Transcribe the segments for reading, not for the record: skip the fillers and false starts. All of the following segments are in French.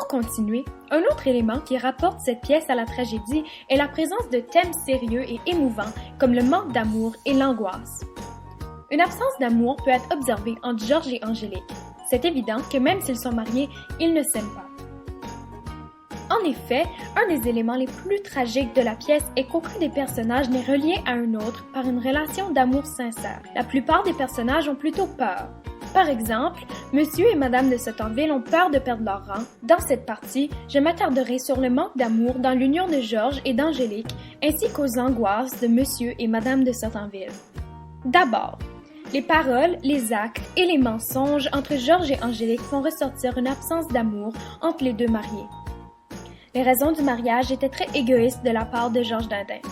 Pour continuer, un autre élément qui rapporte cette pièce à la tragédie est la présence de thèmes sérieux et émouvants comme le manque d'amour et l'angoisse. Une absence d'amour peut être observée entre Georges et Angélique. C'est évident que même s'ils sont mariés, ils ne s'aiment pas. En effet, un des éléments les plus tragiques de la pièce est qu'aucun des personnages n'est relié à un autre par une relation d'amour sincère. La plupart des personnages ont plutôt peur. Par exemple, Monsieur et Madame de Sottenville ont peur de perdre leur rang. Dans cette partie, je m'attarderai sur le manque d'amour dans l'union de Georges et d'Angélique, ainsi qu'aux angoisses de Monsieur et Madame de Sottenville. D'abord, les paroles, les actes et les mensonges entre Georges et Angélique font ressortir une absence d'amour entre les deux mariés. Les raisons du mariage étaient très égoïstes de la part de Georges Dandin.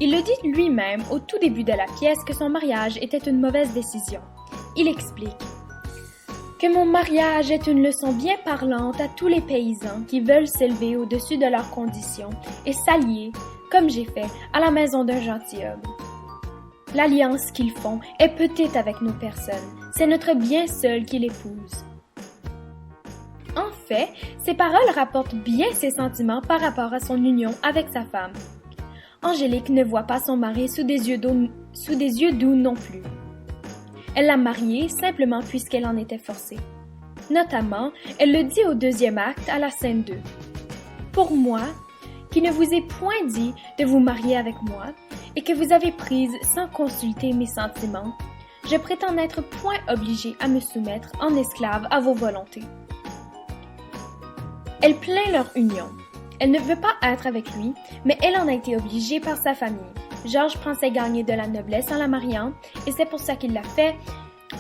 Il le dit lui-même au tout début de la pièce que son mariage était une mauvaise décision. Il explique que mon mariage est une leçon bien parlante à tous les paysans qui veulent s'élever au-dessus de leurs conditions et s'allier, comme j'ai fait, à la maison d'un gentilhomme. L'alliance qu'ils font est petite avec nos personnes. C'est notre bien seul qui l'épouse. En fait, ces paroles rapportent bien ses sentiments par rapport à son union avec sa femme. Angélique ne voit pas son mari sous des yeux doux non plus. Elle l'a marié simplement puisqu'elle en était forcée. Notamment, elle le dit au deuxième acte à la scène 2. « Pour moi, qui ne vous ai point dit de vous marier avec moi, et que vous avez prise sans consulter mes sentiments, je prétends n'être point obligée à me soumettre en esclave à vos volontés. » Elle plaint leur union. Elle ne veut pas être avec lui, mais elle en a été obligée par sa famille. Georges pensait gagner de la noblesse en la mariant, et c'est pour ça qu'il l'a fait,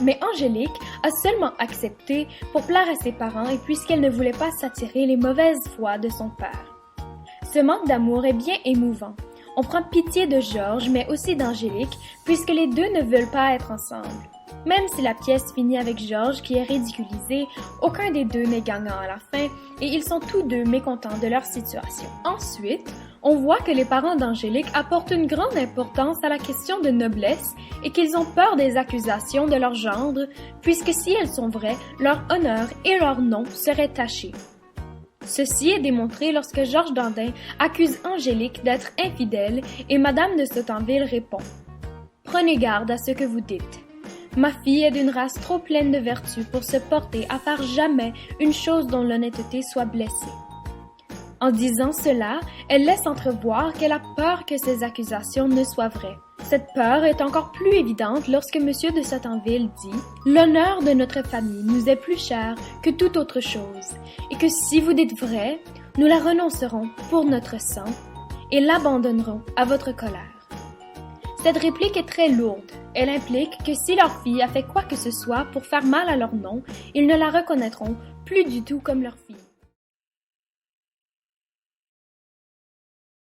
mais Angélique a seulement accepté pour plaire à ses parents et puisqu'elle ne voulait pas s'attirer les mauvaises voix de son père. Ce manque d'amour est bien émouvant. On prend pitié de Georges, mais aussi d'Angélique, puisque les deux ne veulent pas être ensemble. Même si la pièce finit avec Georges qui est ridiculisé, aucun des deux n'est gagnant à la fin et ils sont tous deux mécontents de leur situation. Ensuite, on voit que les parents d'Angélique apportent une grande importance à la question de noblesse et qu'ils ont peur des accusations de leur gendre, puisque si elles sont vraies, leur honneur et leur nom seraient tachés. Ceci est démontré lorsque Georges Dandin accuse Angélique d'être infidèle et Madame de Sottenville répond « Prenez garde à ce que vous dites. Ma fille est d'une race trop pleine de vertu pour se porter à faire jamais une chose dont l'honnêteté soit blessée. » En disant cela, elle laisse entrevoir qu'elle a peur que ces accusations ne soient vraies. Cette peur est encore plus évidente lorsque Monsieur de Sottenville dit « L'honneur de notre famille nous est plus cher que toute autre chose, et que si vous dites vrai, nous la renoncerons pour notre sang et l'abandonnerons à votre colère. » Cette réplique est très lourde. Elle implique que si leur fille a fait quoi que ce soit pour faire mal à leur nom, ils ne la reconnaîtront plus du tout comme leur fille.